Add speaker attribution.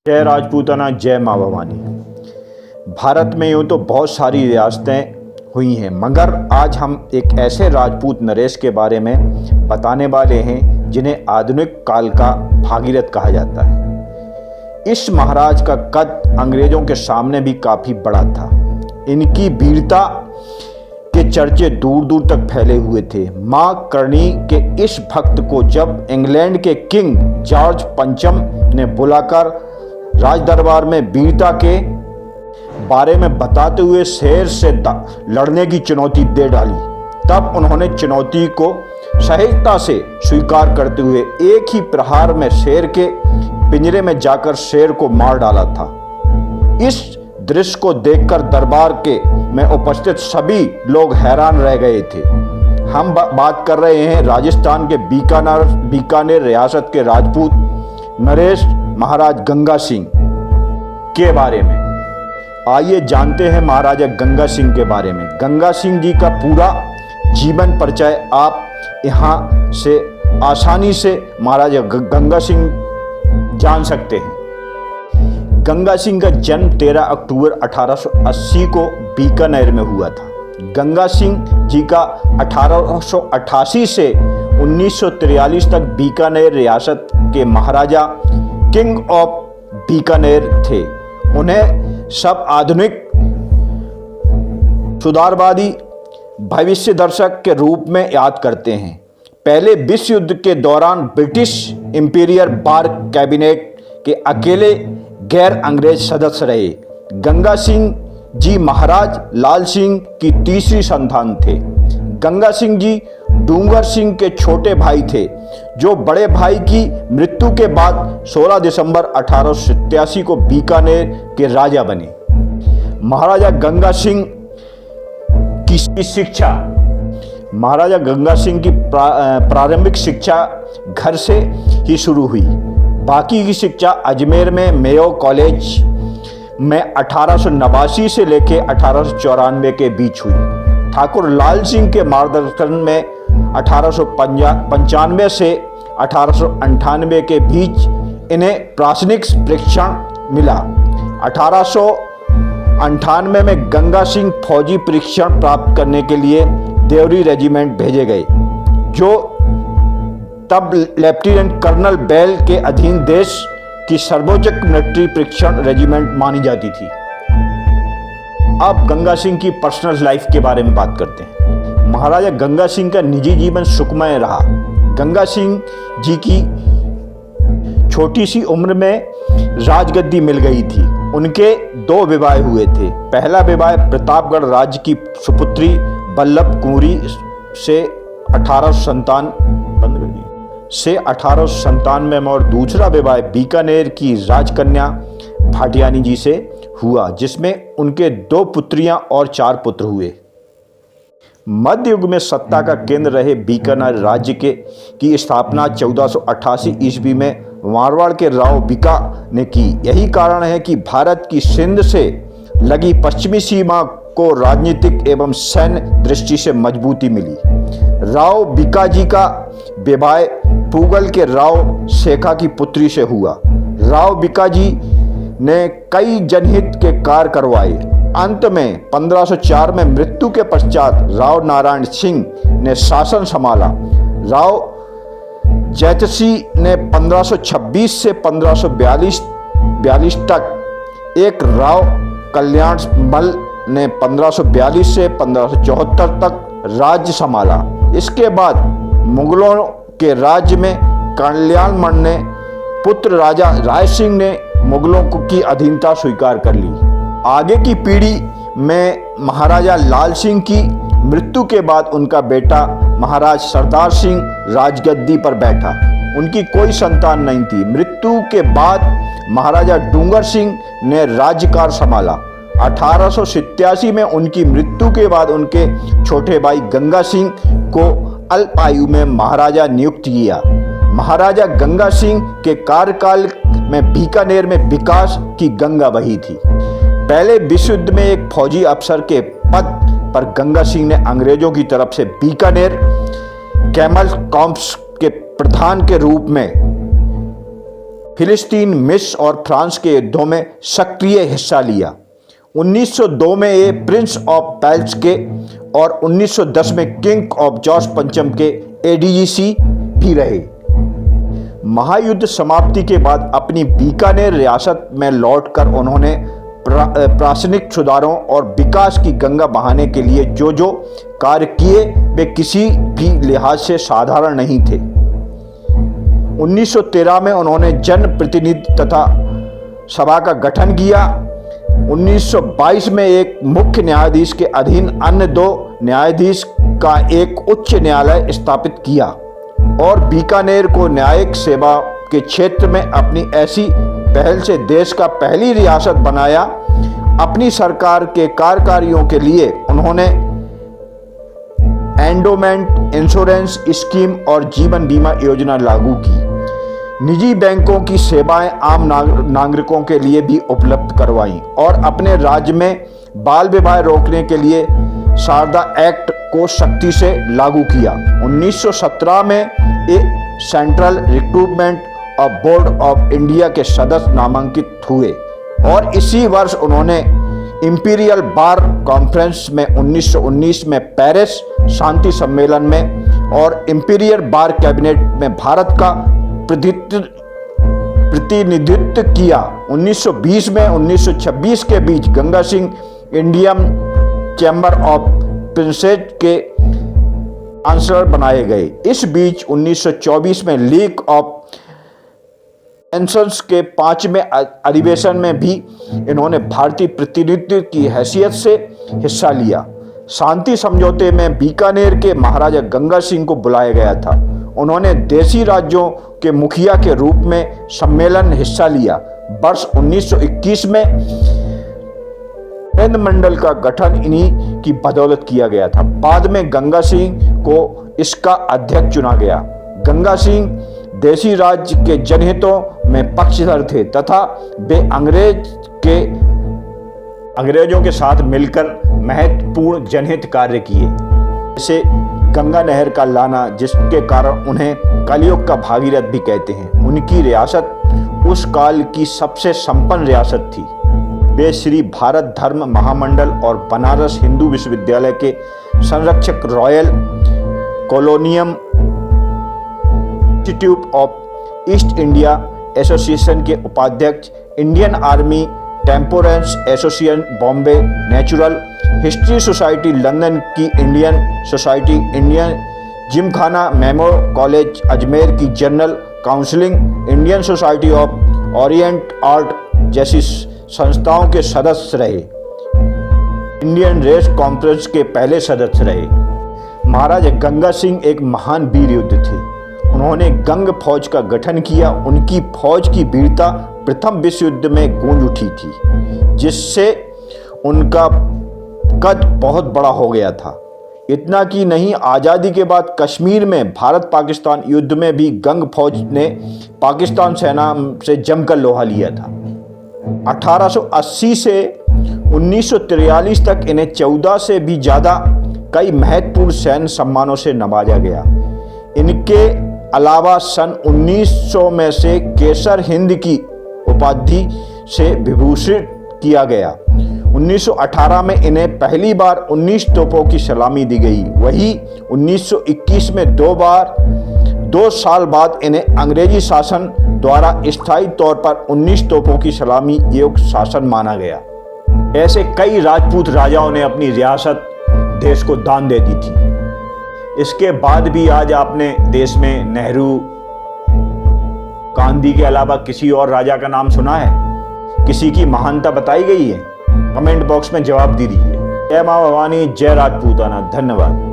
Speaker 1: जय राजपूताना, जय माँ भवानी। भारत में यूँ तो बहुत सारी रियासतें हुई हैं, मगर आज हम एक ऐसे राजपूत नरेश के बारे में बताने वाले हैं जिन्हें आधुनिक काल का भागीरथ कहा जाता है। इस महाराज का कद अंग्रेजों के सामने भी काफ़ी बड़ा था। इनकी वीरता के चर्चे दूर दूर तक फैले हुए थे। माँ करणी के इस भक्त को जब इंग्लैंड के किंग जॉर्ज पंचम ने बुलाकर राज दरबार में वीरता के बारे में बताते हुए शेर से लड़ने की चुनौती दे डाली, तब उन्होंने चुनौती को सहजता से स्वीकार करते हुए एक ही प्रहार में शेर के पिंजरे में जाकर शेर को मार डाला था। इस दृश्य को देखकर दरबार के में उपस्थित सभी लोग हैरान रह गए थे। हम बात कर रहे हैं राजस्थान के बीकानेर रियासत के राजपूत नरेश महाराज गंगा सिंह के बारे में। आइए जानते हैं महाराजा गंगा सिंह के बारे में। गंगा सिंह जी का पूरा जीवन परिचय आप यहाँ से आसानी से महाराजा गंगा सिंह जान सकते हैं। गंगा सिंह का जन्म 13 अक्टूबर 1880 को बीकानेर में हुआ था। गंगा सिंह जी का 1888 से 1943 तक बीकानेर रियासत के महाराजा किंग ऑफ बीकानेर थे। उन्हें सब आधुनिक सुधारवादी भविष्य दर्शक के रूप में याद करते हैं। पहले विश्व युद्ध के दौरान ब्रिटिश इंपीरियल बार कैबिनेट के अकेले गैर अंग्रेज सदस्य रहे। गंगा सिंह जी महाराज लाल सिंह की तीसरी संतान थे। गंगा सिंह जी डूंगर सिंह के छोटे भाई थे, जो बड़े भाई की मृत्यु के बाद 16 दिसंबर 1887 को बीकानेर के राजा बने। महाराजा गंगा सिंह की शिक्षा। महाराजा गंगा सिंह की प्रारंभिक शिक्षा घर से ही शुरू हुई। बाकी की शिक्षा अजमेर में मेयो कॉलेज में 1889 से लेकर 1894 के बीच हुई। ठाकुर लाल सिंह के मार्गदर्शन में 1895 से 1898 के बीच इन्हें प्राथमिक प्रशिक्षण मिला। 1898 में गंगा सिंह फौजी प्रशिक्षण प्राप्त करने के लिए देवरी रेजिमेंट भेजे गए, जो तब लेफ्टिनेंट कर्नल बेल के अधीन देश की सर्वोच्च मिलिट्री प्रशिक्षण रेजिमेंट मानी जाती थी। अब गंगा सिंह की पर्सनल लाइफ के बारे में बात करते हैं। महाराजा गंगा सिंह का निजी जीवन सुखमय रहा। गंगा सिंह जी की छोटी सी उम्र में राजगद्दी मिल गई थी। उनके 2 विवाह हुए थे। पहला विवाह प्रतापगढ़ राज्य की सुपुत्री बल्लभ कुंवरी से 1897 में और दूसरा विवाह बीकानेर की राजकन्या भाटियानी जी से हुआ, जिसमें उनके 2 पुत्रियां और 4 पुत्र हुए। मध्य युग में सत्ता का केंद्र रहे बीकानेर राज्य की स्थापना 1488 ईस्वी में मारवाड़ के राव बिका ने की। यही कारण है कि भारत की सिंध से लगी पश्चिमी सीमा को राजनीतिक एवं सैन्य दृष्टि से मजबूती मिली। राव बिका जी का विवाह पूगल के राव शेखा की पुत्री से हुआ। राव बिका जी ने कई जनहित के कार्य करवाए। अंत में 1504 में मृत्यु के पश्चात राव नारायण सिंह ने शासन संभाला। राव जैतसी ने 1526 से 1542 तक, एक राव कल्याण मल ने 1542 से 1574 तक राज्य संभाला। इसके बाद मुगलों के राज्य में कल्याणमल ने पुत्र राजा राय सिंह ने मुगलों की अधीनता स्वीकार कर ली। आगे की पीढ़ी में महाराजा लाल सिंह की मृत्यु के बाद उनका बेटा महाराज सरदार सिंह राजगद्दी पर बैठा। उनकी कोई संतान नहीं थी। मृत्यु के बाद महाराजा डूंगर सिंह ने राज्यकार संभाला। 1887 में उनकी मृत्यु के बाद उनके छोटे भाई गंगा सिंह को अल्प आयु में महाराजा नियुक्त किया। महाराजा गंगा सिंह के कार्यकाल में बीकानेर में विकास की गंगा बही थी। पहले विश्व युद्ध में एक फौजी अफसर के पद पर गंगा सिंह ने अंग्रेजों की तरफ से बीकानेर कैमल कॉर्प्स के प्रधान के रूप में फिलिस्तीन, मिस्र और फ्रांस के युद्धों में सक्रिय हिस्सा लिया। 1902 में ये प्रिंस ऑफ वेल्स के और 1910 में किंग ऑफ जॉर्ज पंचम के एडीजीसी भी रहे। महायुद्ध समाप्ति के बाद अपनी बीकानेर रियासत में लौटकर उन्होंने प्रशासनिक सुधारों और विकास की गंगा बहाने के लिए जो कार्य किए वे किसी भी लिहाज से साधारण नहीं थे। 1913 में उन्होंने जन प्रतिनिधि तथा सभा का गठन किया। 1922 में एक मुख्य न्यायाधीश के अधीन अन्य 2 न्यायाधीश का एक उच्च न्यायालय स्थापित किया और बीकानेर को न्यायिक सेवा के क्षेत्र में अपनी ऐसी पहल से देश का पहली रियासत बनाया। अपनी सरकार के कार्यों के लिए उन्होंने एंडोमेंट इंश्योरेंस स्कीम और जीवन बीमा योजना लागू की। निजी बैंकों की सेवाएं आम नागरिकों के लिए भी उपलब्ध करवाईं और अपने राज्य में बाल विवाह रोकने के लिए शारदा एक्ट को सख्ती से लागू किया। 1917 में एक central recruitment of board of India के सदस्य नामांकित हुए और इसी वर्ष उन्होंने इंपीरियल बार कॉन्फ्रेंस में 1919 में पेरिस शांति सम्मेलन में और इंपीरियल बार कैबिनेट में भारत का प्रतिनिधित्व किया। 1920 में 1926 के बीच Ganga Singh Indian chamber of princes के चांसलर बनाए गए। इस बीच 1924 में लीग ऑफ नेशंस के 5वें अधिवेशन में भी इन्होंने भारतीय प्रतिनिधित्व की हैसियत से हिस्सा लिया। शांति समझौते में बीकानेर के महाराजा गंगा सिंह को बुलाया गया था। उन्होंने देशी राज्यों के मुखिया के रूप में सम्मेलन हिस्सा लिया। वर्ष 1921 में केंद्र मंडल का गठन इन्हीं की बदौलत किया गया था। बाद में गंगा सिंह को इसका अध्यक्ष चुना गया। गंगा सिंह देशी राज्य के जनहितों में पक्षधर थे तथा वे अंग्रेजों के साथ मिलकर महत्वपूर्ण जनहित कार्य किए, जैसे गंगा नहर का लाना, जिसके कारण उन्हें कलयुग का भागीरथ भी कहते हैं। उनकी रियासत उस काल की सबसे संपन्न रियासत थी। वे श्री भारत धर्म महामंडल और बनारस हिंदू विश्वविद्यालय के संरक्षक, royal colonial institute of east India association के उपाध्यक्ष, Indian army temperance association Bombay, natural history society London की Indian society, Indian gymkhana Mayo college Ajmer की general counselling, Indian society of orient art जैसी संस्थाओं के सदस्य रहे। इंडियन रेस कॉन्फ्रेंस के पहले सदस्य रहे। महाराजा गंगा सिंह एक महान वीर योद्धा थे। उन्होंने गंग फौज का गठन किया। उनकी फौज की वीरता प्रथम विश्व युद्ध में गूंज उठी थी, जिससे उनका कद बहुत बड़ा हो गया था। इतना कि नहीं, आज़ादी के बाद कश्मीर में भारत पाकिस्तान युद्ध में भी गंग फौज ने पाकिस्तान सेना से जमकर लोहा लिया था। 1880 से 1943 तक इन्हें 14 से भी ज़्यादा कई महत्वपूर्ण सैन्य सम्मानों से नवाजा गया। इनके अलावा सन 1900 में से केसर हिंद की उपाधि से विभूषित किया गया। 1918 में इन्हें पहली बार 19 तोपों की सलामी दी गई। वही 1921 में 2 साल बाद इन्हें अंग्रेजी शासन द्वारा स्थायी तौर पर 19 तोपों की सलामी योग्य शासन माना गया। ऐसे कई राजपूत राजाओं ने अपनी रियासत देश को दान दे दी थी। इसके बाद भी आज आपने देश में नेहरू, गांधी के अलावा किसी और राजा का नाम सुना है? किसी की महानता बताई गई है? कमेंट बॉक्स में जवाब दीजिए। जय मां भवानी, जय राजपूताना। धन्यवाद।